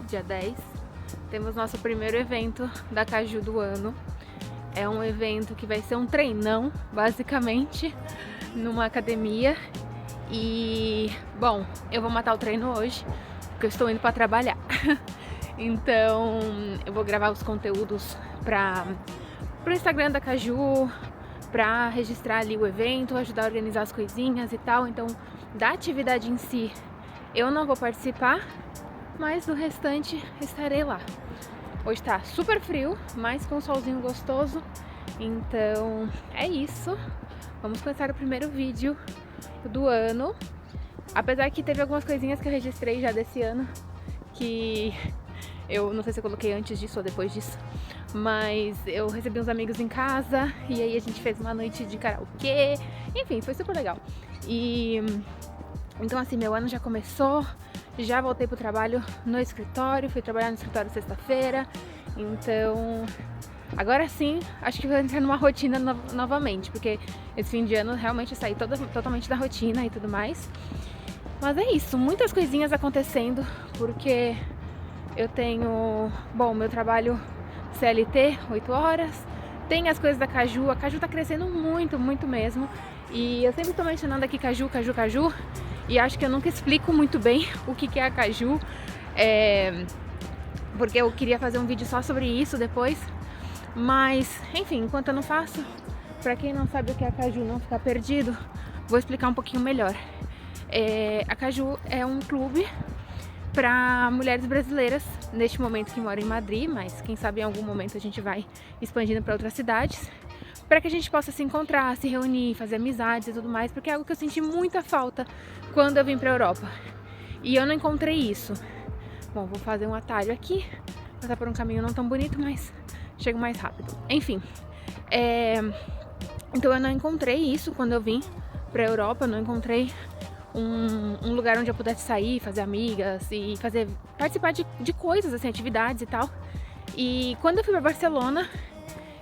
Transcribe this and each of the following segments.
dia 10, temos nosso primeiro evento da Caju do ano. É um evento que vai ser um treinão, basicamente, numa academia. E, bom, eu vou matar o treino hoje, porque eu estou indo para trabalhar. Então, eu vou gravar os conteúdos para o Instagram da Caju, para registrar ali o evento, ajudar a organizar as coisinhas e tal. Então, da atividade em si, eu não vou participar, mas do restante estarei lá. Hoje tá super frio, mas com um solzinho gostoso. Então, é isso. Vamos começar o primeiro vídeo do ano. Apesar que teve algumas coisinhas que eu registrei já desse ano, que eu não sei se eu coloquei antes disso ou depois disso, mas eu recebi uns amigos em casa e aí a gente fez uma noite de karaokê, enfim, foi super legal. E então assim, meu ano já começou, já voltei pro trabalho no escritório, fui trabalhar no escritório sexta-feira, então agora sim, acho que vou entrar numa rotina novamente, porque esse fim de ano realmente eu saí totalmente da rotina e tudo mais. Mas é isso, muitas coisinhas acontecendo, porque eu tenho, bom, meu trabalho CLT, 8 horas, tem as coisas da Caju, a Caju tá crescendo muito, muito mesmo, e eu sempre tô mencionando aqui Caju, Caju, Caju, e acho que eu nunca explico muito bem o que é a Caju, porque eu queria fazer um vídeo só sobre isso depois, mas, enfim, enquanto eu não faço, pra quem não sabe o que é a Caju, não ficar perdido, vou explicar um pouquinho melhor. A Caju é um clube para mulheres brasileiras, neste momento que moram em Madrid, mas quem sabe em algum momento a gente vai expandindo para outras cidades, para que a gente possa se encontrar, se reunir, fazer amizades e tudo mais, porque é algo que eu senti muita falta quando eu vim para a Europa. E eu não encontrei isso. Bom, vou fazer um atalho aqui, passar por um caminho não tão bonito, mas chego mais rápido. Enfim, então eu não encontrei isso quando eu vim para a Europa, eu não encontrei um lugar onde eu pudesse sair, fazer amigas e participar de coisas, assim, atividades e tal. E quando eu fui pra Barcelona,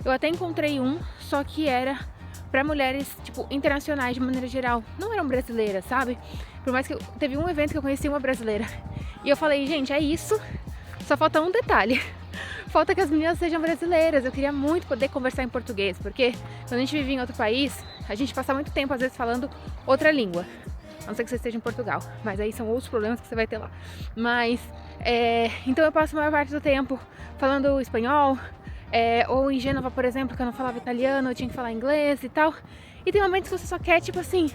eu até encontrei só que era pra mulheres, tipo, internacionais de maneira geral. Não eram brasileiras, sabe? Por mais que teve um evento que eu conheci uma brasileira. E eu falei, gente, é isso, só falta um detalhe. Falta que as meninas sejam brasileiras. Eu queria muito poder conversar em português, porque quando a gente vive em outro país, a gente passa muito tempo, às vezes, falando outra língua. A não ser que você esteja em Portugal, mas aí são outros problemas que você vai ter lá. Mas, então eu passo a maior parte do tempo falando espanhol, ou em Gênova, por exemplo, que eu não falava italiano, eu tinha que falar inglês e tal. E tem momentos que você só quer, tipo assim,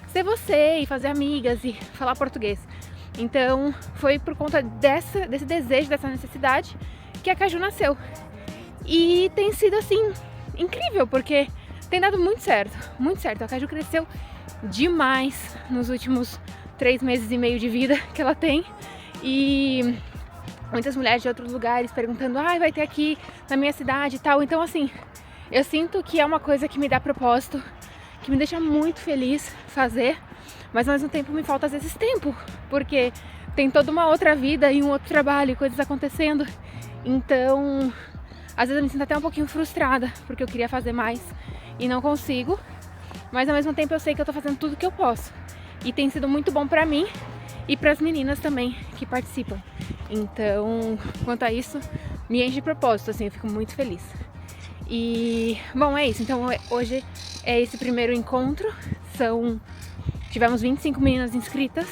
ser você e fazer amigas e falar português. Então, foi por conta desse desejo, dessa necessidade, que a Caju nasceu. E tem sido, assim, incrível, porque tem dado muito certo, muito certo. A Caju cresceu demais nos últimos 3 meses e meio de vida que ela tem, e muitas mulheres de outros lugares perguntando, vai ter aqui na minha cidade e tal. Então assim, eu sinto que é uma coisa que me dá propósito, que me deixa muito feliz fazer, mas ao mesmo tempo me falta às vezes tempo, porque tem toda uma outra vida e um outro trabalho e coisas acontecendo. Então às vezes eu me sinto até um pouquinho frustrada, porque eu queria fazer mais e não consigo. Mas ao mesmo tempo eu sei que eu tô fazendo tudo que eu posso. E tem sido muito bom pra mim e pras meninas também que participam. Então, quanto a isso, me enche de propósito, assim, eu fico muito feliz. E, bom, é isso. Então, hoje é esse primeiro encontro. Tivemos 25 meninas inscritas.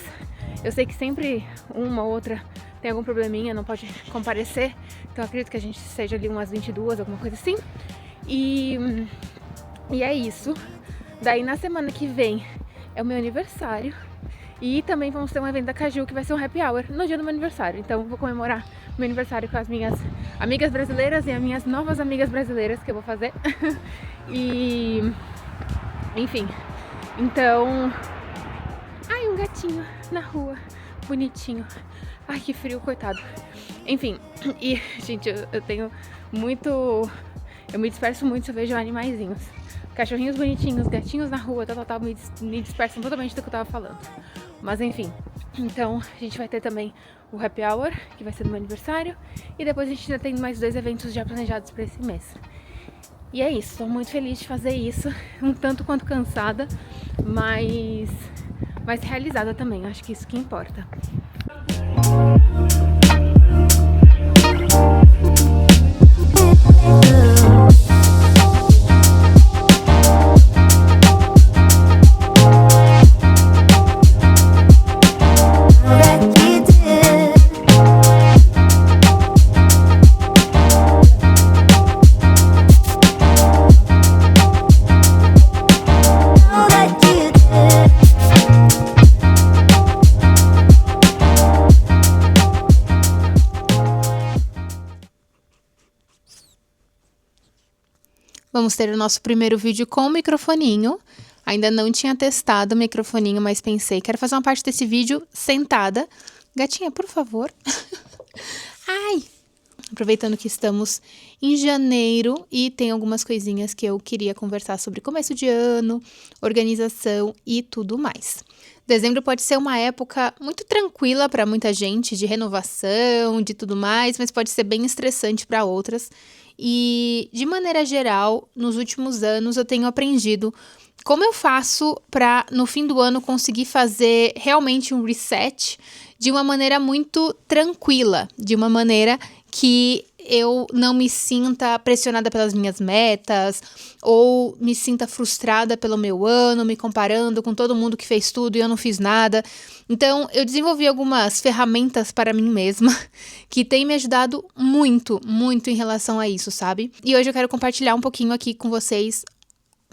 Eu sei que sempre uma ou outra tem algum probleminha, não pode comparecer. Então, acredito que a gente seja ali umas 22, alguma coisa assim. E é isso. Daí na semana que vem é o meu aniversário e também vamos ter um evento da Caju que vai ser um happy hour no dia do meu aniversário. Então eu vou comemorar o meu aniversário com as minhas amigas brasileiras e as minhas novas amigas brasileiras que eu vou fazer. E enfim, então... Ai, um gatinho na rua, bonitinho. Ai, que frio, coitado. Enfim, e gente, eu tenho muito... Eu me disperso muito se eu vejo animaizinhos. Cachorrinhos bonitinhos, gatinhos na rua, tal, me dispersam totalmente do que eu tava falando. Mas enfim, então a gente vai ter também o happy hour, que vai ser no meu aniversário. E depois a gente ainda tem mais 2 eventos já planejados para esse mês. E é isso, tô muito feliz de fazer isso. Um tanto quanto cansada, mas realizada também. Acho que isso que importa. Vamos ter o nosso primeiro vídeo com o microfoninho. Ainda não tinha testado o microfoninho, mas pensei, quero fazer uma parte desse vídeo sentada. Gatinha, por favor. Ai! Aproveitando que estamos em janeiro e tem algumas coisinhas que eu queria conversar sobre começo de ano, organização e tudo mais. Dezembro pode ser uma época muito tranquila para muita gente, de renovação, de tudo mais, mas pode ser bem estressante para outras. E, de maneira geral, nos últimos anos eu tenho aprendido como eu faço para, no fim do ano, conseguir fazer realmente um reset de uma maneira muito tranquila, de uma maneira que eu não me sinta pressionada pelas minhas metas ou me sinta frustrada pelo meu ano, me comparando com todo mundo que fez tudo e eu não fiz nada. Então, eu desenvolvi algumas ferramentas para mim mesma que têm me ajudado muito, muito em relação a isso, sabe? E hoje eu quero compartilhar um pouquinho aqui com vocês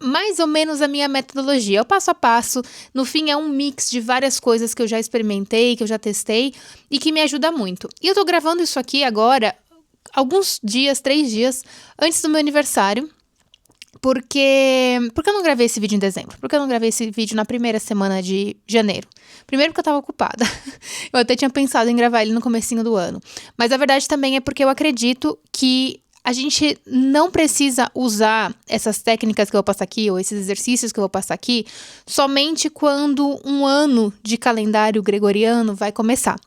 mais ou menos a minha metodologia, o passo a passo. No fim é um mix de várias coisas que eu já experimentei, que eu já testei e que me ajuda muito. E eu tô gravando isso aqui agora, alguns dias, 3 dias antes do meu aniversário. Por que eu não gravei esse vídeo em dezembro? Por que eu não gravei esse vídeo na primeira semana de janeiro? Primeiro porque eu tava ocupada. Eu até tinha pensado em gravar ele no comecinho do ano. Mas a verdade também é porque eu acredito que a gente não precisa usar essas técnicas que eu vou passar aqui, ou esses exercícios que eu vou passar aqui, somente quando um ano de calendário gregoriano vai começar.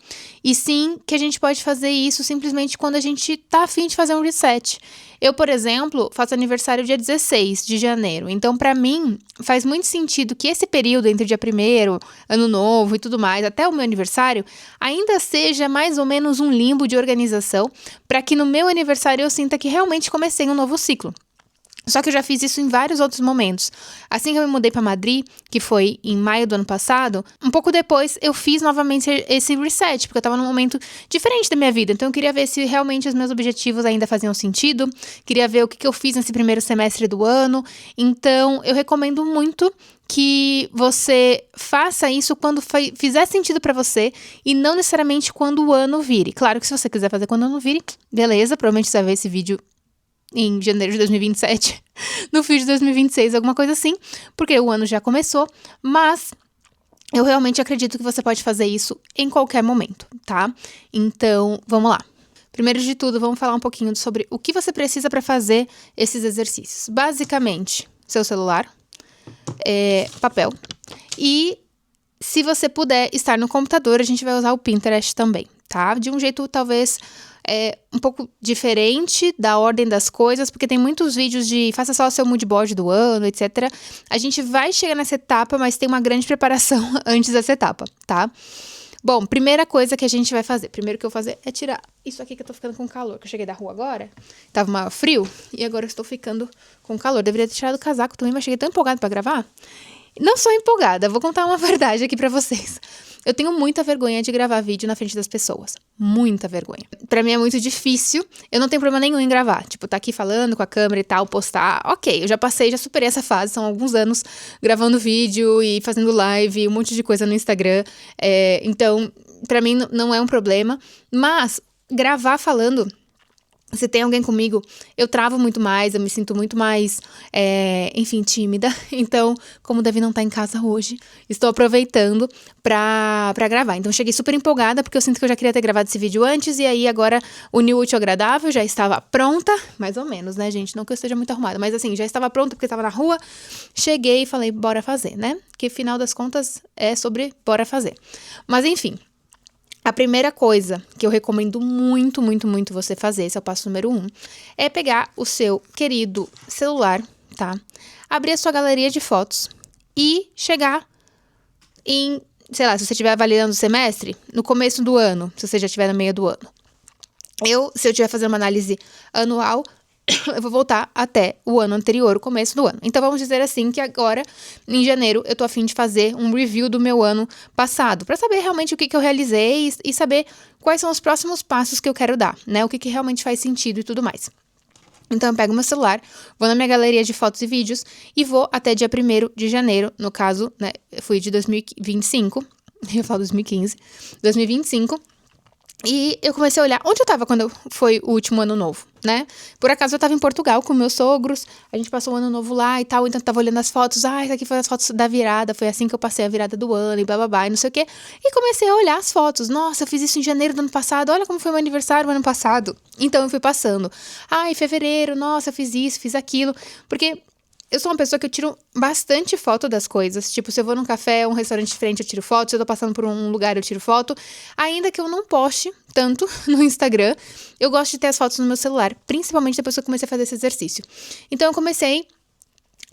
E sim que a gente pode fazer isso simplesmente quando a gente tá a fim de fazer um reset. Eu, por exemplo, faço aniversário dia 16 de janeiro. Então, para mim, faz muito sentido que esse período entre dia 1º, ano novo e tudo mais, até o meu aniversário, ainda seja mais ou menos um limbo de organização, para que no meu aniversário eu sinta que realmente comecei um novo ciclo. Só que eu já fiz isso em vários outros momentos. Assim que eu me mudei para Madrid, que foi em maio do ano passado, um pouco depois eu fiz novamente esse reset, porque eu estava num momento diferente da minha vida. Então eu queria ver se realmente os meus objetivos ainda faziam sentido, queria ver o que eu fiz nesse primeiro semestre do ano. Então eu recomendo muito que você faça isso quando fizer sentido para você e não necessariamente quando o ano vire. Claro que se você quiser fazer quando o ano vire, beleza, provavelmente você vai ver esse vídeo em janeiro de 2027, no fim de 2026, alguma coisa assim, porque o ano já começou, mas eu realmente acredito que você pode fazer isso em qualquer momento, tá? Então, vamos lá. Primeiro de tudo, vamos falar um pouquinho sobre o que você precisa para fazer esses exercícios. Basicamente, seu celular, papel e, se você puder estar no computador, a gente vai usar o Pinterest também, tá? De um jeito talvez um pouco diferente da ordem das coisas, porque tem muitos vídeos de faça só o seu mood board do ano, etc. A gente vai chegar nessa etapa, mas tem uma grande preparação antes dessa etapa, tá? Bom, primeira coisa que a gente vai fazer, primeiro que eu vou fazer é tirar isso aqui que eu tô ficando com calor, que eu cheguei da rua agora, tava maior frio, e agora eu estou ficando com calor. Deveria ter tirado o casaco também, mas cheguei tão empolgada pra gravar. Não sou empolgada, vou contar uma verdade aqui pra vocês. Eu tenho muita vergonha de gravar vídeo na frente das pessoas. Muita vergonha. Pra mim é muito difícil. Eu não tenho problema nenhum em gravar. Tipo, tá aqui falando com a câmera e tal, postar. Ok, eu já passei, já superei essa fase. São alguns anos gravando vídeo e fazendo live, um monte de coisa no Instagram. Então, pra mim não é um problema. Mas gravar falando, se tem alguém comigo, eu travo muito mais, eu me sinto muito mais, tímida. Então, como o Davi não tá em casa hoje, estou aproveitando pra gravar. Então, cheguei super empolgada, porque eu sinto que eu já queria ter gravado esse vídeo antes, e aí agora uniu o útil ao agradável, já estava pronta, mais ou menos, né, gente? Não que eu esteja muito arrumada, mas assim, já estava pronta porque estava na rua, cheguei e falei, bora fazer, né? Que, final das contas, é sobre bora fazer. Mas, enfim. A primeira coisa que eu recomendo muito, muito, muito você fazer, esse é o passo número 1, é pegar o seu querido celular, tá? Abrir a sua galeria de fotos e chegar em, sei lá, se você estiver avaliando o semestre, no começo do ano, se você já estiver no meio do ano. Se eu estiver fazendo uma análise anual, eu vou voltar até o ano anterior, o começo do ano. Então, vamos dizer assim que agora, em janeiro, eu tô a fim de fazer um review do meu ano passado, para saber realmente o que eu realizei e saber quais são os próximos passos que eu quero dar, né? O que realmente faz sentido e tudo mais. Então, eu pego meu celular, vou na minha galeria de fotos e vídeos e vou até dia 1º de janeiro, no caso, né, eu fui de 2025, eu falo 2015, 2025, E eu comecei a olhar onde eu tava quando foi o último ano novo, né? Por acaso eu tava em Portugal com meus sogros, a gente passou o ano novo lá e tal, então eu tava olhando as fotos, isso aqui foi as fotos da virada, foi assim que eu passei a virada do ano e blá, e não sei o quê. E comecei a olhar as fotos, nossa, eu fiz isso em janeiro do ano passado, olha como foi meu aniversário no ano passado. Então eu fui passando, em fevereiro, nossa, eu fiz isso, fiz aquilo, porque eu sou uma pessoa que eu tiro bastante foto das coisas. Tipo, se eu vou num café, um restaurante diferente, eu tiro foto. Se eu tô passando por um lugar, eu tiro foto. Ainda que eu não poste tanto no Instagram, eu gosto de ter as fotos no meu celular. Principalmente depois que eu comecei a fazer esse exercício. Então, eu comecei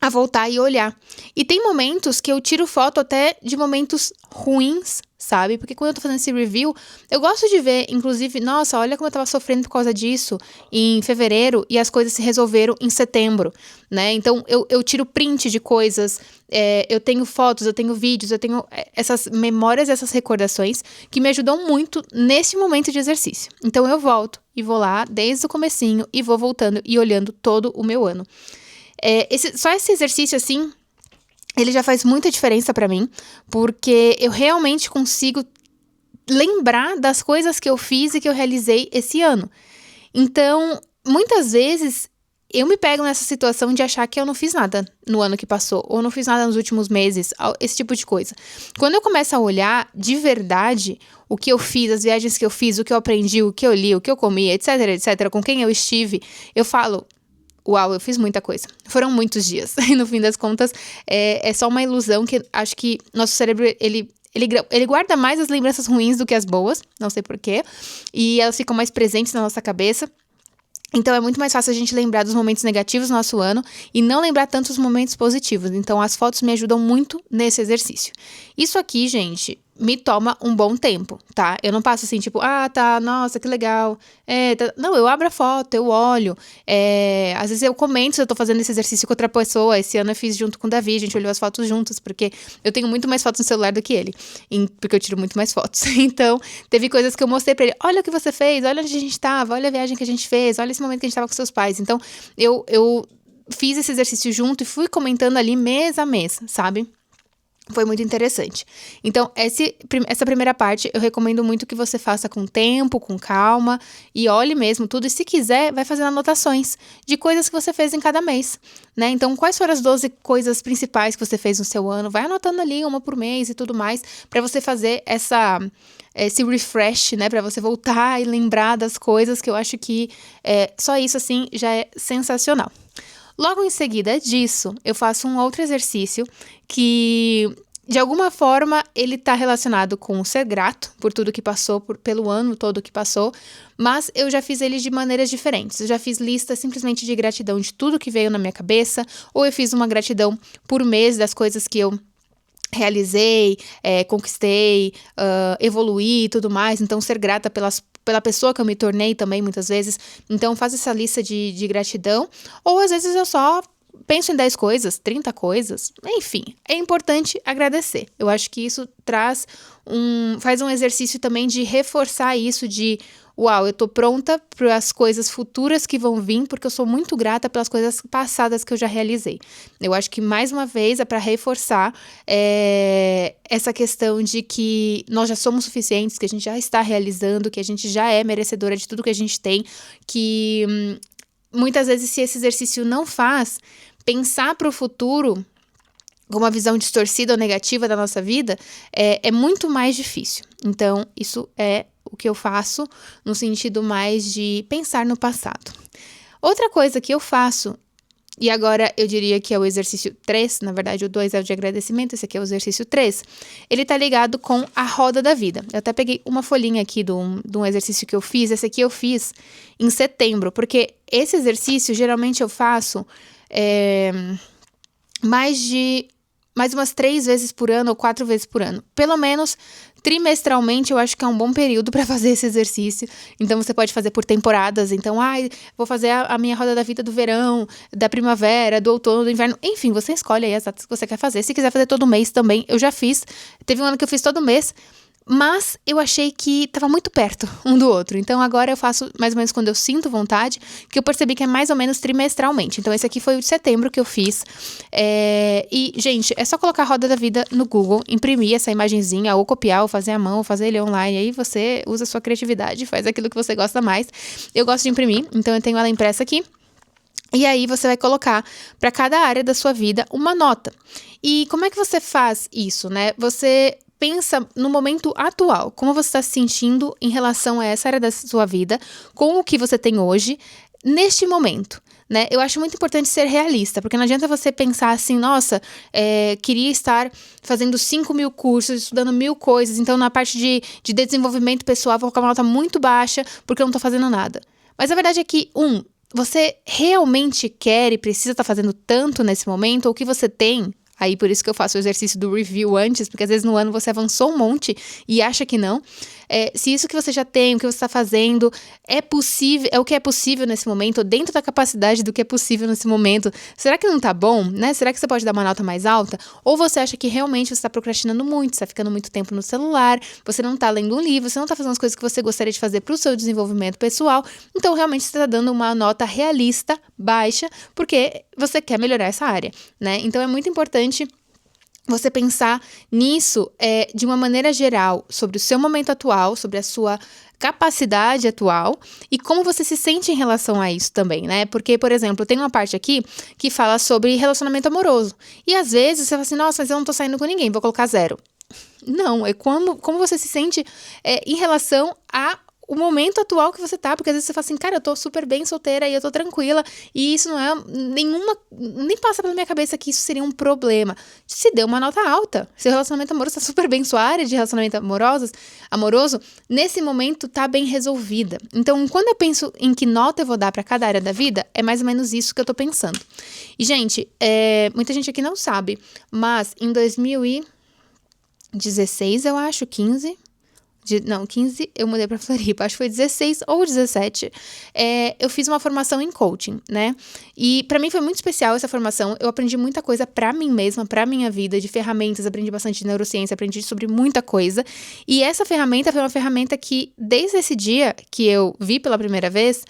a voltar e olhar. E tem momentos que eu tiro foto até de momentos ruins, sabe? Porque quando eu tô fazendo esse review, eu gosto de ver, inclusive, nossa, olha como eu tava sofrendo por causa disso em fevereiro e as coisas se resolveram em setembro, né? Então, eu tiro print de coisas, eu tenho fotos, eu tenho vídeos, eu tenho essas memórias, essas recordações que me ajudam muito nesse momento de exercício. Então, eu volto e vou lá desde o comecinho e vou voltando e olhando todo o meu ano. Só esse exercício, assim, ele já faz muita diferença pra mim, porque eu realmente consigo lembrar das coisas que eu fiz e que eu realizei esse ano. Então, muitas vezes, eu me pego nessa situação de achar que eu não fiz nada no ano que passou, ou não fiz nada nos últimos meses, esse tipo de coisa. Quando eu começo a olhar de verdade o que eu fiz, as viagens que eu fiz, o que eu aprendi, o que eu li, o que eu comi, etc, etc, com quem eu estive, eu falo, uau, eu fiz muita coisa. Foram muitos dias. E no fim das contas, é só uma ilusão que acho que nosso cérebro, ele guarda mais as lembranças ruins do que as boas, não sei porquê. E elas ficam mais presentes na nossa cabeça. Então, é muito mais fácil a gente lembrar dos momentos negativos do nosso ano e não lembrar tanto os momentos positivos. Então, as fotos me ajudam muito nesse exercício. Isso aqui, gente, me toma um bom tempo, tá? Eu não passo assim, tipo, tá, nossa, que legal. Não, eu abro a foto, eu olho. Às vezes eu comento se eu tô fazendo esse exercício com outra pessoa. Esse ano eu fiz junto com o Davi, a gente olhou as fotos juntos, porque eu tenho muito mais fotos no celular do que ele. Porque eu tiro muito mais fotos. Então, teve coisas que eu mostrei pra ele. Olha o que você fez, olha onde a gente tava, olha a viagem que a gente fez, olha esse momento que a gente tava com seus pais. Então, eu fiz esse exercício junto e fui comentando ali mês a mês, sabe? Foi muito interessante. Então, essa primeira parte eu recomendo muito que você faça com tempo, com calma e olhe mesmo tudo. E se quiser, vai fazendo anotações de coisas que você fez em cada mês, né? Então, quais foram as 12 coisas principais que você fez no seu ano? Vai anotando ali uma por mês e tudo mais, para você fazer esse refresh, né? Para você voltar e lembrar das coisas, que eu acho que só isso, assim, já é sensacional. Logo em seguida disso, eu faço um outro exercício que, de alguma forma, ele está relacionado com ser grato por tudo que passou, pelo ano todo que passou, mas eu já fiz ele de maneiras diferentes. Eu já fiz lista simplesmente de gratidão de tudo que veio na minha cabeça, ou eu fiz uma gratidão por mês das coisas que eu realizei, conquistei, evoluí e tudo mais. Então, ser grata pela pessoa que eu me tornei também, muitas vezes. Então, faz essa lista de gratidão. Ou, às vezes, eu só penso em 10 coisas, 30 coisas. Enfim, é importante agradecer. Eu acho que isso faz um exercício também de reforçar isso de... Uau, eu tô pronta para as coisas futuras que vão vir, porque eu sou muito grata pelas coisas passadas que eu já realizei. Eu acho que, mais uma vez, é para reforçar essa questão de que nós já somos suficientes, que a gente já está realizando, que a gente já é merecedora de tudo que a gente tem, que muitas vezes, se esse exercício não faz, pensar para o futuro com uma visão distorcida ou negativa da nossa vida é muito mais difícil. Então, isso é o que eu faço no sentido mais de pensar no passado. Outra coisa que eu faço, e agora eu diria que é o exercício 3, na verdade o 2 é o de agradecimento, esse aqui é o exercício 3, ele tá ligado com a roda da vida. Eu até peguei uma folhinha aqui de um exercício que eu fiz, esse aqui eu fiz em setembro, porque esse exercício geralmente eu faço mais umas 3 vezes por ano ou 4 vezes por ano. Pelo menos trimestralmente, eu acho que é um bom período para fazer esse exercício. Então, você pode fazer por temporadas. Então, vou fazer a minha roda da vida do verão, da primavera, do outono, do inverno. Enfim, você escolhe aí as datas que você quer fazer. Se quiser fazer todo mês também, eu já fiz. Teve um ano que eu fiz todo mês. Mas eu achei que estava muito perto um do outro. Então agora eu faço mais ou menos quando eu sinto vontade, que eu percebi que é mais ou menos trimestralmente. Então esse aqui foi o de setembro que eu fiz. E, gente, é só colocar a Roda da Vida no Google, imprimir essa imagenzinha, ou copiar, ou fazer à mão, ou fazer ele online. Aí você usa a sua criatividade, faz aquilo que você gosta mais. Eu gosto de imprimir, então eu tenho ela impressa aqui. E aí você vai colocar para cada área da sua vida uma nota. E como é que você faz isso, né? Você pensa no momento atual, como você está se sentindo em relação a essa área da sua vida, com o que você tem hoje, neste momento. Né? Eu acho muito importante ser realista, porque não adianta você pensar assim, nossa, queria estar fazendo 5.000 cursos, estudando 1.000 coisas, então na parte de desenvolvimento pessoal vou colocar uma nota muito baixa porque eu não estou fazendo nada. Mas a verdade é que, você realmente quer e precisa estar fazendo tanto nesse momento, ou o que você tem? Aí por isso que eu faço o exercício do review antes, porque às vezes no ano você avançou um monte e acha que não. Se isso que você já tem, o que você está fazendo, é possível, é o que é possível nesse momento, ou dentro da capacidade do que é possível nesse momento, será que não tá bom, né? Será que você pode dar uma nota mais alta? Ou você acha que realmente você está procrastinando muito, está ficando muito tempo no celular, você não está lendo um livro, você não está fazendo as coisas que você gostaria de fazer para o seu desenvolvimento pessoal, então realmente você está dando uma nota realista, baixa, porque você quer melhorar essa área, né? Então é muito importante você pensar nisso de uma maneira geral, sobre o seu momento atual, sobre a sua capacidade atual e como você se sente em relação a isso também, né? Porque, por exemplo, tem uma parte aqui que fala sobre relacionamento amoroso. E às vezes você fala assim, nossa, mas eu não tô saindo com ninguém, vou colocar 0. Não, é como você se sente em relação a o momento atual que você tá, porque às vezes você fala assim, cara, eu tô super bem solteira e eu tô tranquila, e isso não é nem passa pela minha cabeça que isso seria um problema. Se deu uma nota alta, seu relacionamento amoroso tá super bem, sua área de relacionamento amoroso, nesse momento tá bem resolvida. Então, quando eu penso em que nota eu vou dar pra cada área da vida, é mais ou menos isso que eu tô pensando. E, gente, muita gente aqui não sabe, mas em 2016, eu acho, 15 eu mudei pra Floripa, acho que foi 16 ou 17, eu fiz uma formação em coaching, né? E pra mim foi muito especial essa formação, eu aprendi muita coisa pra mim mesma, pra minha vida, de ferramentas, aprendi bastante de neurociência, aprendi sobre muita coisa, e essa ferramenta foi uma ferramenta que, desde esse dia que eu vi pela primeira vez,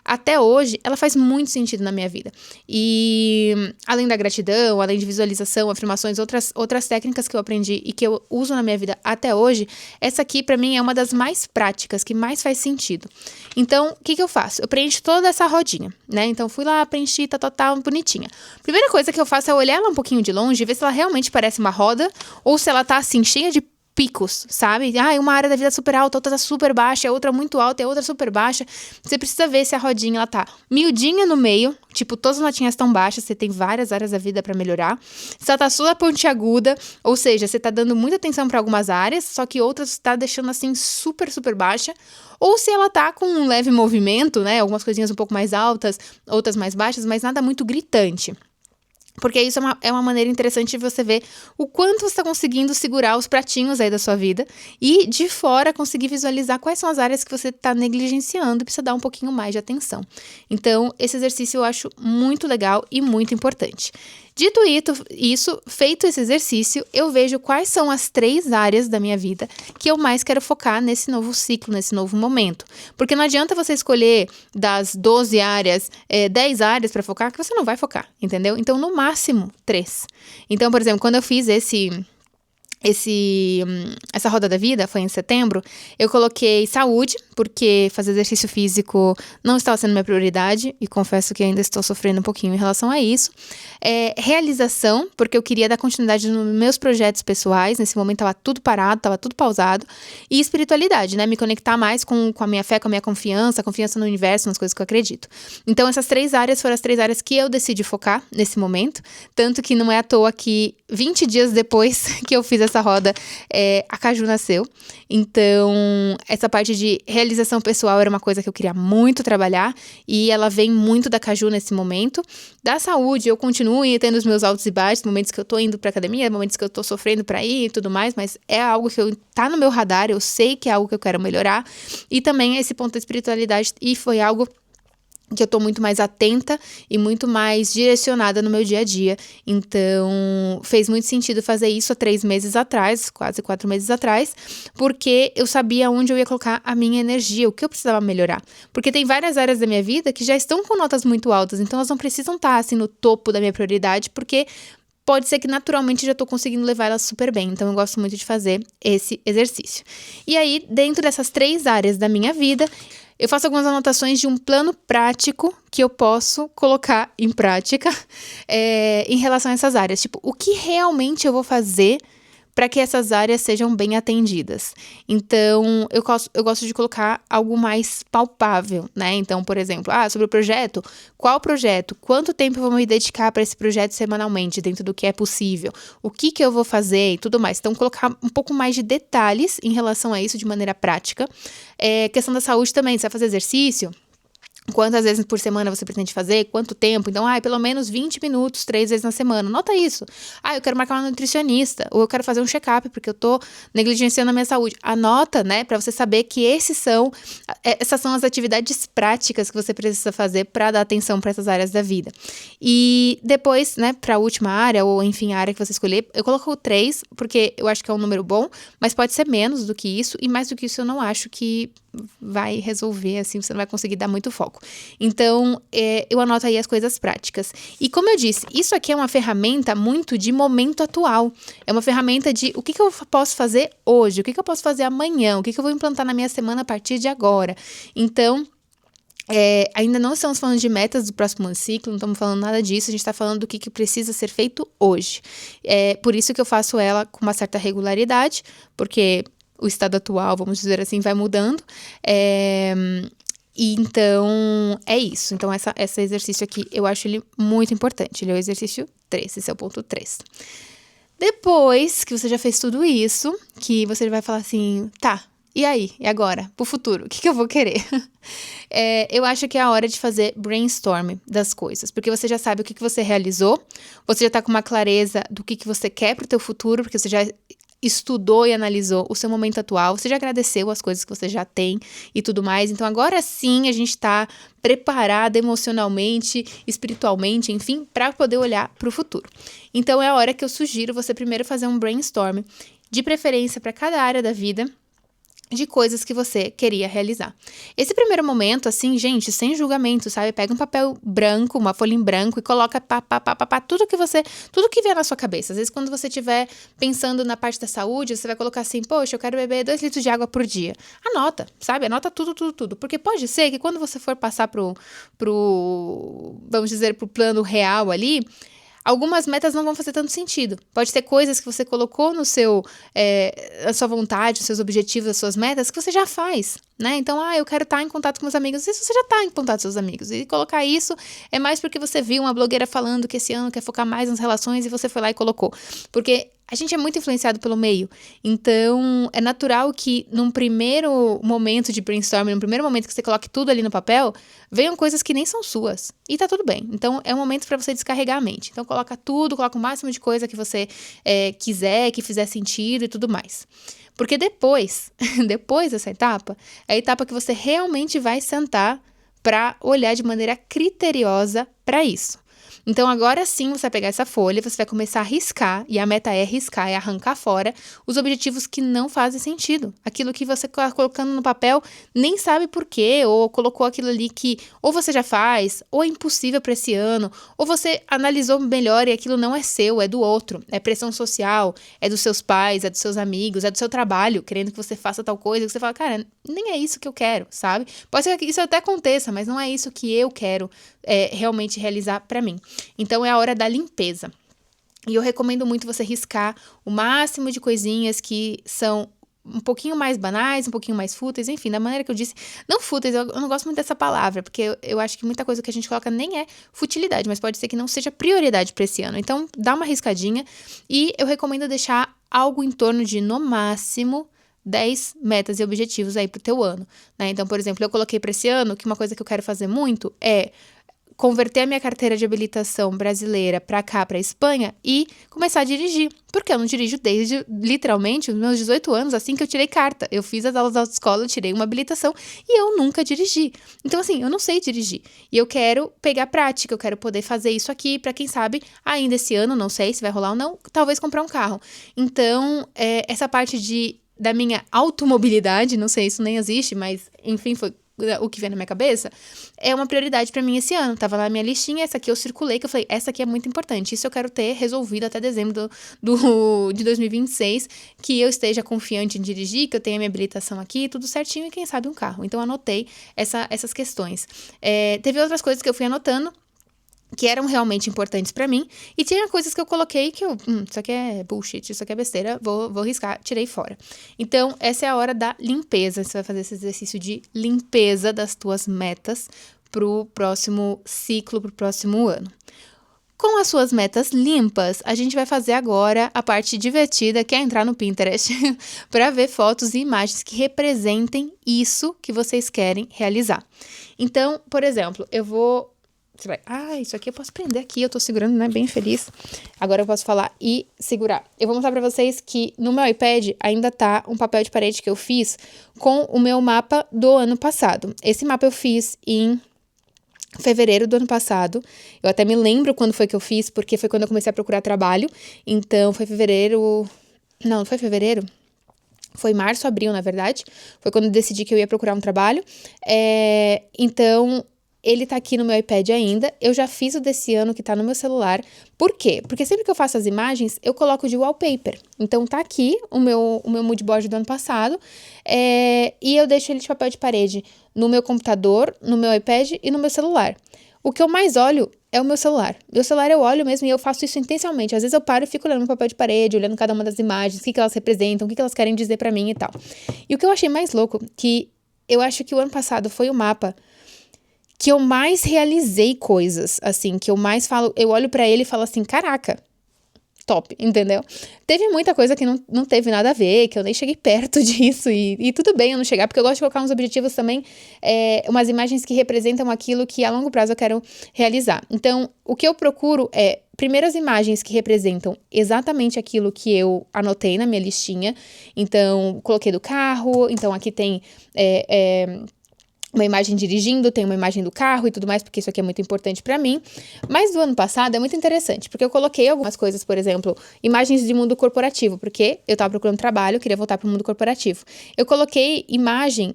até hoje, ela faz muito sentido na minha vida. E além da gratidão, além de visualização, afirmações, outras técnicas que eu aprendi e que eu uso na minha vida até hoje, essa aqui pra mim é uma das mais práticas, que mais faz sentido. Então, o que eu faço? Eu preencho toda essa rodinha, né? Então, fui lá, preenchi, bonitinha. Primeira coisa que eu faço é olhar ela um pouquinho de longe e ver se ela realmente parece uma roda ou se ela tá assim, cheia de picos, sabe? Uma área da vida super alta, outra tá super baixa, a outra muito alta e a outra super baixa. Você precisa ver se a rodinha, ela tá miudinha no meio, tipo, todas as notinhas estão baixas, você tem várias áreas da vida pra melhorar. Se ela tá super pontiaguda, ou seja, você tá dando muita atenção pra algumas áreas, só que outras você tá deixando assim super, super baixa. Ou se ela tá com um leve movimento, né? Algumas coisinhas um pouco mais altas, outras mais baixas, mas nada muito gritante. Porque isso é uma maneira interessante de você ver o quanto você está conseguindo segurar os pratinhos aí da sua vida e, de fora, conseguir visualizar quais são as áreas que você está negligenciando e precisa dar um pouquinho mais de atenção. Então, esse exercício eu acho muito legal e muito importante. Dito isso, feito esse exercício, eu vejo quais são as 3 áreas da minha vida que eu mais quero focar nesse novo ciclo, nesse novo momento. Porque não adianta você escolher das 12 áreas, 10 áreas para focar, que você não vai focar, entendeu? Então, no máximo, 3. Então, por exemplo, quando eu fiz essa roda da vida, foi em setembro, eu coloquei saúde, porque fazer exercício físico não estava sendo minha prioridade, e confesso que ainda estou sofrendo um pouquinho em relação a isso. Realização, porque eu queria dar continuidade nos meus projetos pessoais, nesse momento estava tudo parado, estava tudo pausado. E espiritualidade, né, me conectar mais com a minha fé, com a minha confiança no universo, nas coisas que eu acredito. Então essas 3 áreas foram as 3 áreas que eu decidi focar nesse momento, tanto que não é à toa que 20 dias depois que eu fiz essa roda, a Caju nasceu. Então, essa parte de realização pessoal era uma coisa que eu queria muito trabalhar e ela vem muito da Caju nesse momento. Da saúde, eu continuo tendo os meus altos e baixos, momentos que eu tô indo pra academia, momentos que eu tô sofrendo pra ir e tudo mais, mas é algo que tá no meu radar, eu sei que é algo que eu quero melhorar. E também esse ponto da espiritualidade, e foi algo que eu tô muito mais atenta e muito mais direcionada no meu dia a dia. Então, fez muito sentido fazer isso há 3 meses atrás, quase 4 meses atrás, porque eu sabia onde eu ia colocar a minha energia, o que eu precisava melhorar. Porque tem várias áreas da minha vida que já estão com notas muito altas, então elas não precisam estar, assim, no topo da minha prioridade, porque pode ser que naturalmente já estou conseguindo levar elas super bem. Então, eu gosto muito de fazer esse exercício. E aí, dentro dessas 3 áreas da minha vida, eu faço algumas anotações de um plano prático que eu posso colocar em prática em relação a essas áreas. Tipo, o que realmente eu vou fazer para que essas áreas sejam bem atendidas. Então, eu gosto de colocar algo mais palpável, né? Então, por exemplo, sobre o projeto, qual projeto? Quanto tempo eu vou me dedicar para esse projeto semanalmente, dentro do que é possível? O que eu vou fazer e tudo mais. Então, colocar um pouco mais de detalhes em relação a isso de maneira prática. Questão da saúde também, você vai fazer exercício? Quantas vezes por semana você pretende fazer? Quanto tempo? Então, pelo menos 20 minutos, 3 vezes na semana. Nota isso. Eu quero marcar uma nutricionista. Ou eu quero fazer um check-up, porque eu tô negligenciando a minha saúde. Anota, né? Pra você saber que essas são as atividades práticas que você precisa fazer para dar atenção para essas áreas da vida. E depois, né, pra última área, ou enfim, a área que você escolher, eu coloco 3, porque eu acho que é um número bom, mas pode ser menos do que isso. E mais do que isso, eu não acho que vai resolver, assim, você não vai conseguir dar muito foco. Então, eu anoto aí as coisas práticas. E como eu disse, isso aqui é uma ferramenta muito de momento atual. É uma ferramenta de o que eu posso fazer hoje, o que eu posso fazer amanhã, o que eu vou implantar na minha semana a partir de agora. Então, ainda não estamos falando de metas do próximo ciclo, não estamos falando nada disso, a gente está falando do que precisa ser feito hoje. Por isso que eu faço ela com uma certa regularidade, porque o estado atual, vamos dizer assim, vai mudando. E então, é isso. Então, esse exercício aqui, eu acho ele muito importante. Ele é o exercício 3, esse é o ponto 3. Depois que você já fez tudo isso, que você vai falar assim, tá, e aí? E agora? Pro futuro, o que eu vou querer? Eu acho que é a hora de fazer brainstorm das coisas, porque você já sabe o que você realizou, você já tá com uma clareza do que você quer pro teu futuro, porque você já estudou e analisou o seu momento atual, você já agradeceu as coisas que você já tem e tudo mais. Então, agora sim, a gente tá preparada emocionalmente, espiritualmente, enfim, para poder olhar para o futuro. Então, é a hora que eu sugiro você primeiro fazer um brainstorm, de preferência para cada área da vida, de coisas que você queria realizar. Esse primeiro momento, assim, gente, sem julgamento, sabe? Pega um papel branco, uma folha em branco e coloca tudo que vier na sua cabeça. Às vezes, quando você estiver pensando na parte da saúde, você vai colocar assim, poxa, eu quero beber 2 litros de água por dia. Anota, sabe? Anota tudo. Porque pode ser que quando você for passar vamos dizer, pro plano real ali, algumas metas não vão fazer tanto sentido. Pode ter coisas que você colocou na sua vontade, nos seus objetivos, as suas metas, que você já faz, né? Então, eu quero estar em contato com meus amigos. Às vezes você já está em contato com seus amigos. E colocar isso é mais porque você viu uma blogueira falando que esse ano quer focar mais nas relações e você foi lá e colocou. Porque a gente é muito influenciado pelo meio. Então, é natural que num primeiro momento de brainstorming, num primeiro momento que você coloque tudo ali no papel, venham coisas que nem são suas. E tá tudo bem. Então, é um momento para você descarregar a mente. Então, coloca o máximo de coisa que você quiser, que fizer sentido e tudo mais. Porque depois dessa etapa, é a etapa que você realmente vai sentar para olhar de maneira criteriosa para isso. Então, agora sim, você vai pegar essa folha, você vai começar a riscar, e a meta é riscar, é arrancar fora os objetivos que não fazem sentido. Aquilo que você está colocando no papel, nem sabe por quê, ou colocou aquilo ali que ou você já faz, ou é impossível para esse ano, ou você analisou melhor e aquilo não é seu, é do outro. É pressão social, é dos seus pais, é dos seus amigos, é do seu trabalho, querendo que você faça tal coisa, que você fala, cara, nem é isso que eu quero, sabe? Pode ser que isso até aconteça, mas não é isso que eu quero realmente realizar para mim. Então, é a hora da limpeza. E eu recomendo muito você riscar o máximo de coisinhas que são um pouquinho mais banais, um pouquinho mais fúteis, enfim, da maneira que eu disse. Não fúteis, eu não gosto muito dessa palavra, porque eu acho que muita coisa que a gente coloca nem é futilidade, mas pode ser que não seja prioridade para esse ano. Então, dá uma riscadinha e eu recomendo deixar algo em torno de, no máximo, 10 metas e objetivos aí pro teu ano, né? Então, por exemplo, eu coloquei para esse ano que uma coisa que eu quero fazer muito é converter a minha carteira de habilitação brasileira para cá, para Espanha, e começar a dirigir. Porque eu não dirijo desde, literalmente, os meus 18 anos, assim que eu tirei carta. Eu fiz as aulas da autoescola, eu tirei uma habilitação e eu nunca dirigi. Então, assim, eu não sei dirigir. E eu quero pegar prática, eu quero poder fazer isso aqui para quem sabe, ainda esse ano, não sei se vai rolar ou não, talvez comprar um carro. Então, essa parte da minha automobilidade, não sei, isso nem existe, mas, enfim, foi o que vem na minha cabeça, é uma prioridade pra mim esse ano. Tava lá na minha listinha, essa aqui eu circulei, que eu falei, essa aqui é muito importante. Isso eu quero ter resolvido até dezembro de 2026, que eu esteja confiante em dirigir, que eu tenha minha habilitação aqui, tudo certinho, e quem sabe um carro. Então, eu anotei essas questões. Teve outras coisas que eu fui anotando, que eram realmente importantes pra mim, e tinha coisas que eu coloquei que isso aqui é bullshit, isso aqui é besteira, vou riscar, tirei fora. Então, essa é a hora da limpeza. Você vai fazer esse exercício de limpeza das tuas metas pro próximo ciclo, pro próximo ano. Com as suas metas limpas, a gente vai fazer agora a parte divertida, que é entrar no Pinterest, para ver fotos e imagens que representem isso que vocês querem realizar. Então, por exemplo, você vai, isso aqui eu posso prender aqui, eu tô segurando, né, bem feliz. Agora eu posso falar e segurar. Eu vou mostrar pra vocês que no meu iPad ainda tá um papel de parede que eu fiz com o meu mapa do ano passado. Esse mapa eu fiz em fevereiro do ano passado. Eu até me lembro quando foi que eu fiz, porque foi quando eu comecei a procurar trabalho. Então, foi fevereiro... Não foi fevereiro? Foi março, abril, na verdade. Foi quando eu decidi que eu ia procurar um trabalho. Então, ele tá aqui no meu iPad ainda. Eu já fiz o desse ano que tá no meu celular. Por quê? Porque sempre que eu faço as imagens, eu coloco de wallpaper. Então, tá aqui o meu mood board do ano passado. E eu deixo ele de papel de parede no meu computador, no meu iPad e no meu celular. O que eu mais olho é o meu celular. Meu celular eu olho mesmo e eu faço isso intencionalmente. Às vezes eu paro e fico olhando no papel de parede, olhando cada uma das imagens, o que elas representam, o que elas querem dizer pra mim e tal. E o que eu achei mais louco, que eu acho que o ano passado foi o mapa que eu mais realizei coisas, assim, que eu mais falo, eu olho pra ele e falo assim, caraca, top, entendeu? Teve muita coisa que não teve nada a ver, que eu nem cheguei perto disso, e tudo bem eu não chegar, porque eu gosto de colocar uns objetivos também, umas imagens que representam aquilo que a longo prazo eu quero realizar. Então, o que eu procuro primeiro as imagens que representam exatamente aquilo que eu anotei na minha listinha. Então, coloquei do carro, então aqui tem uma imagem dirigindo, tem uma imagem do carro e tudo mais, porque isso aqui é muito importante pra mim. Mas do ano passado é muito interessante, porque eu coloquei algumas coisas, por exemplo, imagens de mundo corporativo, porque eu tava procurando trabalho, eu queria voltar pro mundo corporativo. Eu coloquei imagem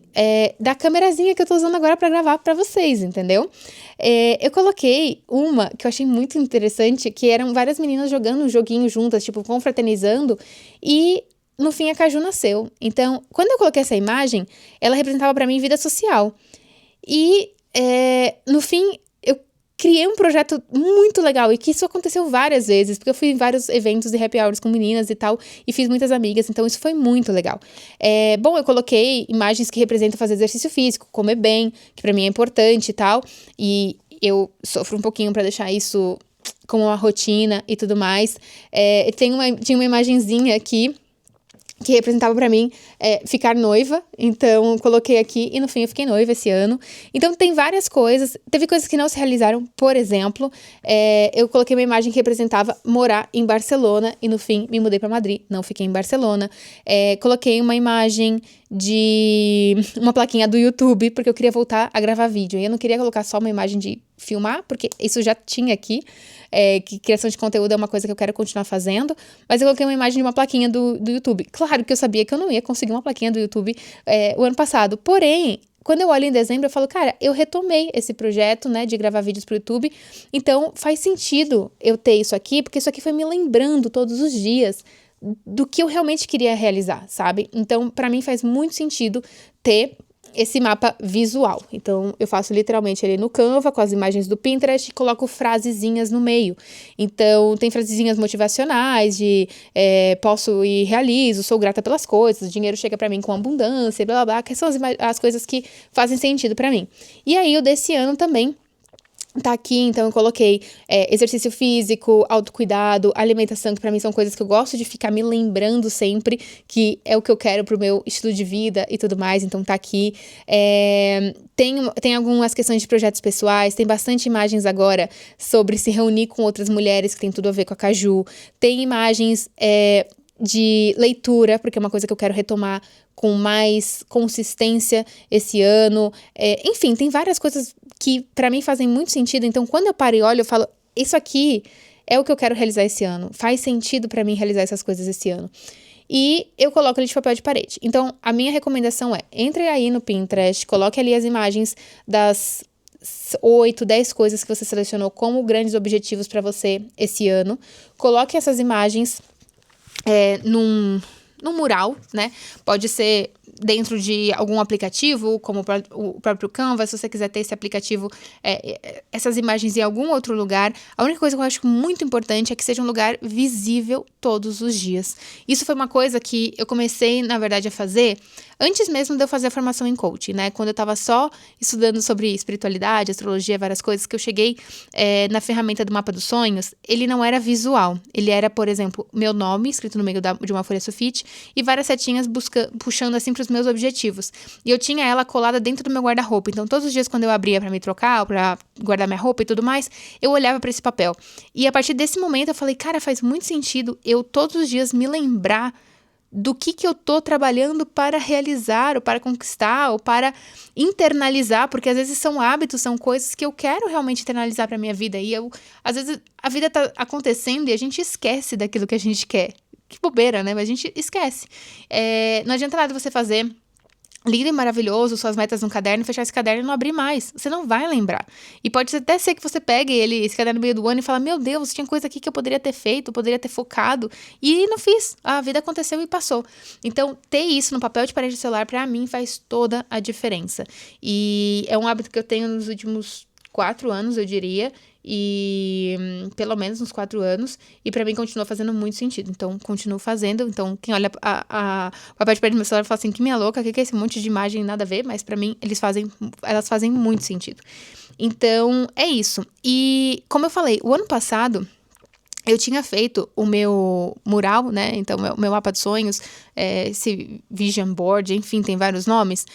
da câmerazinha que eu tô usando agora pra gravar pra vocês, entendeu? Eu coloquei uma que eu achei muito interessante, que eram várias meninas jogando um joguinho juntas, tipo, confraternizando, e no fim a Caju nasceu. Então, quando eu coloquei essa imagem, ela representava pra mim vida social. E, no fim, eu criei um projeto muito legal, e que isso aconteceu várias vezes, porque eu fui em vários eventos de happy hours com meninas e tal, e fiz muitas amigas, então isso foi muito legal. Bom, eu coloquei imagens que representam fazer exercício físico, comer bem, que pra mim é importante e tal, e eu sofro um pouquinho pra deixar isso como uma rotina e tudo mais. Tinha uma imagenzinha aqui, que representava pra mim ficar noiva, então coloquei aqui e no fim eu fiquei noiva esse ano. Então tem várias coisas, teve coisas que não se realizaram, por exemplo, eu coloquei uma imagem que representava morar em Barcelona e no fim me mudei pra Madrid, não fiquei em Barcelona. Coloquei uma imagem de uma plaquinha do YouTube, porque eu queria voltar a gravar vídeo, e eu não queria colocar só uma imagem de filmar, porque isso já tinha aqui, que criação de conteúdo é uma coisa que eu quero continuar fazendo, mas eu coloquei uma imagem de uma plaquinha do YouTube. Claro que eu sabia que eu não ia conseguir uma plaquinha do YouTube o ano passado, porém, quando eu olho em dezembro, eu falo, cara, eu retomei esse projeto, né, de gravar vídeos pro YouTube, então faz sentido eu ter isso aqui, porque isso aqui foi me lembrando todos os dias do que eu realmente queria realizar, sabe? Então, pra mim faz muito sentido ter esse mapa visual. Então, eu faço literalmente ele no Canva, com as imagens do Pinterest, e coloco frasezinhas no meio. Então, tem frasezinhas motivacionais de posso e realizo, sou grata pelas coisas, o dinheiro chega pra mim com abundância, blá blá blá, que são as coisas que fazem sentido pra mim. E aí, o desse ano também Tá aqui, então eu coloquei exercício físico, autocuidado, alimentação, que pra mim são coisas que eu gosto de ficar me lembrando sempre, que é o que eu quero pro meu estilo de vida e tudo mais, então tá aqui. Tem algumas questões de projetos pessoais, tem bastante imagens agora sobre se reunir com outras mulheres, que tem tudo a ver com a Caju. Tem imagens de leitura, porque é uma coisa que eu quero retomar com mais consistência esse ano. Enfim, tem várias coisas que pra mim fazem muito sentido. Então, quando eu paro e olho, eu falo, isso aqui é o que eu quero realizar esse ano. Faz sentido pra mim realizar essas coisas esse ano. E eu coloco ele de papel de parede. Então, a minha recomendação é, entre aí no Pinterest, coloque ali as imagens das 8, 10 coisas que você selecionou como grandes objetivos pra você esse ano. Coloque essas imagens num mural, né? Pode ser dentro de algum aplicativo, como o próprio Canva, se você quiser ter esse aplicativo, essas imagens em algum outro lugar. A única coisa que eu acho muito importante é que seja um lugar visível todos os dias. Isso foi uma coisa que eu comecei, na verdade, a fazer antes mesmo de eu fazer a formação em coaching, né? Quando eu tava só estudando sobre espiritualidade, astrologia, várias coisas, que eu cheguei na ferramenta do mapa dos sonhos, ele não era visual. Ele era, por exemplo, meu nome, escrito no meio de uma folha sulfite, e várias setinhas puxando assim pros meus objetivos. E eu tinha ela colada dentro do meu guarda-roupa. Então, todos os dias quando eu abria pra me trocar, ou pra guardar minha roupa e tudo mais, eu olhava pra esse papel. E a partir desse momento eu falei, cara, faz muito sentido eu todos os dias me lembrar do que eu tô trabalhando para realizar, ou para conquistar, ou para internalizar, porque às vezes são hábitos, são coisas que eu quero realmente internalizar pra minha vida. E às vezes, a vida tá acontecendo e a gente esquece daquilo que a gente quer. Que bobeira, né? Mas a gente esquece. Não adianta nada você fazer lindo e maravilhoso, suas metas num caderno, fechar esse caderno e não abrir mais. Você não vai lembrar. E pode até ser que você pegue esse caderno no meio do ano e fala, meu Deus, tinha coisa aqui que eu poderia ter feito, poderia ter focado. E não fiz. A vida aconteceu e passou. Então, ter isso no papel de parede do celular, pra mim, faz toda a diferença. E é um hábito que eu tenho nos últimos 4 anos, eu diria. E pelo menos uns 4 anos, e pra mim continua fazendo muito sentido, então continuo fazendo. Então quem olha o papel de parede do meu celular fala assim, que minha louca, que é esse monte de imagem, nada a ver, mas pra mim elas fazem muito sentido. Então é isso. E como eu falei, o ano passado eu tinha feito o meu mural, né, então meu mapa de sonhos, esse vision board, enfim, tem vários nomes,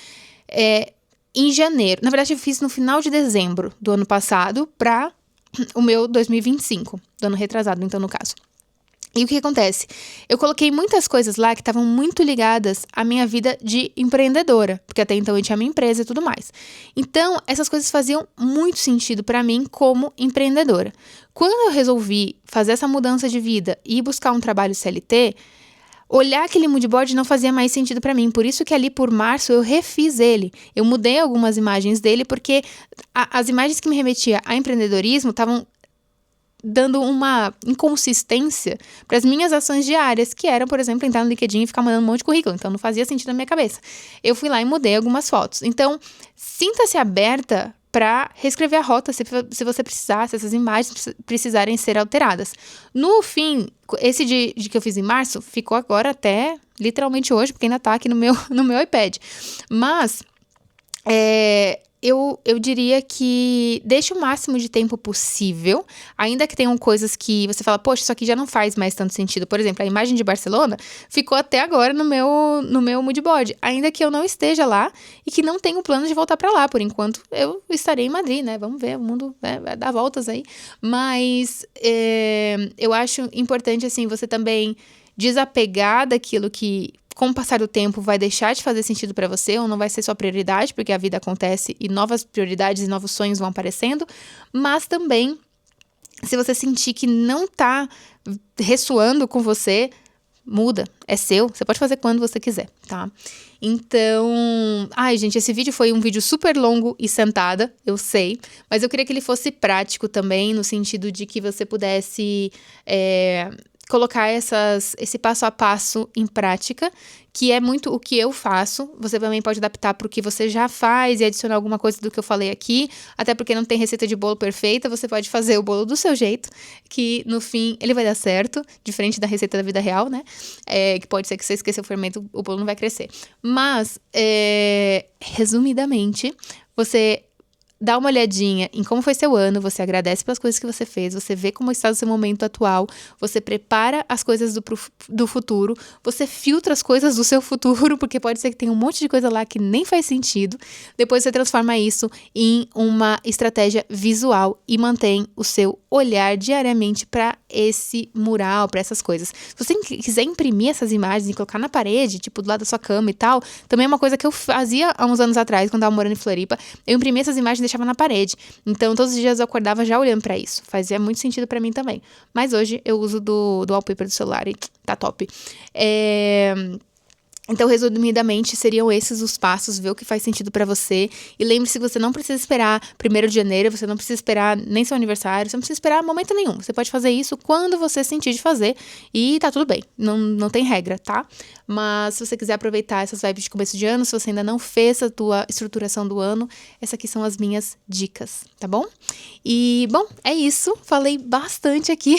em janeiro. Na verdade eu fiz no final de dezembro do ano passado pra o meu 2025, do ano retrasado, então, no caso. E o que acontece? Eu coloquei muitas coisas lá que estavam muito ligadas à minha vida de empreendedora, porque até então eu tinha minha empresa e tudo mais. Então, essas coisas faziam muito sentido pra mim como empreendedora. Quando eu resolvi fazer essa mudança de vida e buscar um trabalho CLT, olhar aquele mood board não fazia mais sentido pra mim. Por isso que ali por março eu refiz ele. Eu mudei algumas imagens dele porque as imagens que me remetiam a empreendedorismo estavam dando uma inconsistência para as minhas ações diárias, que eram, por exemplo, entrar no LinkedIn e ficar mandando um monte de currículo. Então não fazia sentido na minha cabeça. Eu fui lá e mudei algumas fotos. Então, sinta-se aberta para reescrever a rota se você precisar, se essas imagens precisarem ser alteradas. No fim, esse de que eu fiz em março ficou agora até literalmente hoje, porque ainda tá aqui no meu iPad. Mas eu diria que deixe o máximo de tempo possível, ainda que tenham coisas que você fala, poxa, isso aqui já não faz mais tanto sentido. Por exemplo, a imagem de Barcelona ficou até agora no meu mood board, ainda que eu não esteja lá e que não tenho plano de voltar pra lá. Por enquanto, eu estarei em Madrid, né? Vamos ver, o mundo vai dar voltas aí. Mas eu acho importante, assim, você também desapegar daquilo que, com o passar do tempo, vai deixar de fazer sentido pra você ou não vai ser sua prioridade, porque a vida acontece e novas prioridades e novos sonhos vão aparecendo, mas também, se você sentir que não tá ressoando com você, muda, é seu, você pode fazer quando você quiser, tá? Então, gente, esse vídeo foi um vídeo super longo e sentada, eu sei, mas eu queria que ele fosse prático também, no sentido de que você pudesse colocar esse passo a passo em prática, que é muito o que eu faço. Você também pode adaptar para o que você já faz e adicionar alguma coisa do que eu falei aqui, até porque não tem receita de bolo perfeita, você pode fazer o bolo do seu jeito, que no fim ele vai dar certo, diferente da receita da vida real, né? Que pode ser que você esqueça o fermento, o bolo não vai crescer. Mas, resumidamente, você dá uma olhadinha em como foi seu ano, você agradece pelas coisas que você fez, você vê como está o seu momento atual, você prepara as coisas do futuro, você filtra as coisas do seu futuro, porque pode ser que tenha um monte de coisa lá que nem faz sentido. Depois você transforma isso em uma estratégia visual e mantém o seu olhar diariamente para esse mural, para essas coisas. Se você quiser imprimir essas imagens e colocar na parede, tipo do lado da sua cama e tal, também é uma coisa que eu fazia há uns anos atrás, quando eu tava morando em Floripa. Eu imprimia essas imagens e deixava na parede. Então, todos os dias eu acordava já olhando pra isso. Fazia muito sentido pra mim também. Mas hoje eu uso do wallpaper do celular e tá top. Então, resumidamente, seriam esses os passos, ver o que faz sentido pra você. E lembre-se que você não precisa esperar 1º de janeiro, você não precisa esperar nem seu aniversário, você não precisa esperar momento nenhum. Você pode fazer isso quando você sentir de fazer e tá tudo bem, não tem regra, tá? Mas se você quiser aproveitar essas vibes de começo de ano, se você ainda não fez a tua estruturação do ano, essas aqui são as minhas dicas, tá bom? E, bom, é isso. Falei bastante aqui.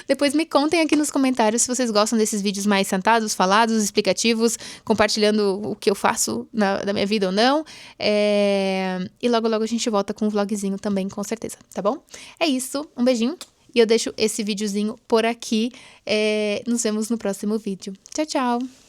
Depois me contem aqui nos comentários se vocês gostam desses vídeos mais sentados, falados, explicativos, compartilhando o que eu faço da minha vida ou não. E logo, logo a gente volta com um vlogzinho também, com certeza, tá bom? É isso. Um beijinho. E eu deixo esse videozinho por aqui. Nos vemos no próximo vídeo. Tchau, tchau!